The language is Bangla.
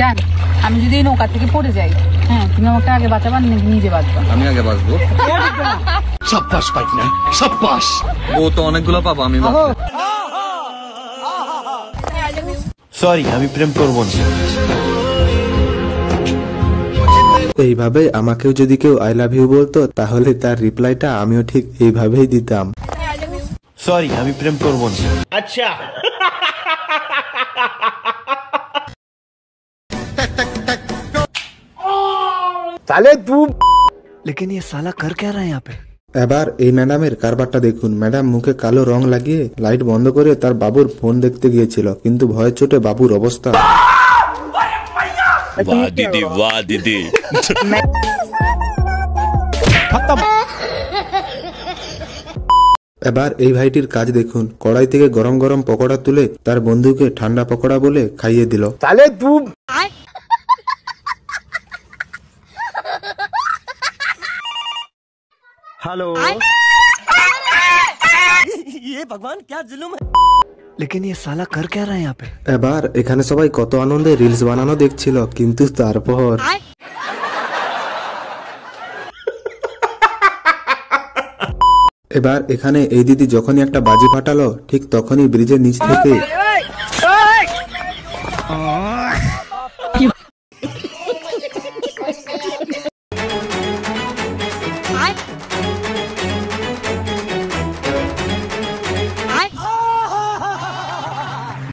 জান আমি যদি এই নৌকা থেকে পড়ে যাই, হ্যাঁ তুমি আমাকে আগে বাঁচাবা নাকি নিজে বাঁচবা? আমি আগে বাঁচবো। সাব্বাস পাইনা, সাব্বাস। ও তো অনেকগুলো পাবো, আমি সরি, আমি প্রেম করবো না। এইভাবে আমাকেও যদি কেউ আই লাভ ইউ বলতো তাহলে তার রিপ্লাইটা আমিও ঠিক এইভাবেই দিতাম। সরি, আমি প্রেম করবো না। আচ্ছা। তাহলে তুই लेकिन ये साला कर क्या रहा है यहाँ पे? এবার এই ম্যাডামের কারবারটা দেখুন। ম্যাডাম মুখে কালো রং লাগিয়ে লাইট বন্ধ করে তার বাবুর ফোন দেখতে গিয়েছিল, কিন্তু ভয়ের চোটে বাবুর অবস্থা। वाह दीदी, वाह दीदी। এবার এই ভাইটির কাজ দেখুন। কড়াই থেকে গরম গরম পকোড়া তুলে তার বন্ধুকে ঠান্ডা পকোড়া বলে খাইয়ে দিল। তাহলে তুই हेलो। ये भगवान क्या जुल्म है? लेकिन ये साला कर क्या रहा है यहाँ पे? এবার এখানে সবাই কত আনন্দে রিলস বানানো দেখছিল, কিন্তু তারপর এবার এখানে এই দিদি যখনই একটা বাজি ফাটালো, ঠিক তখনই ব্রিজের নিচ থেকে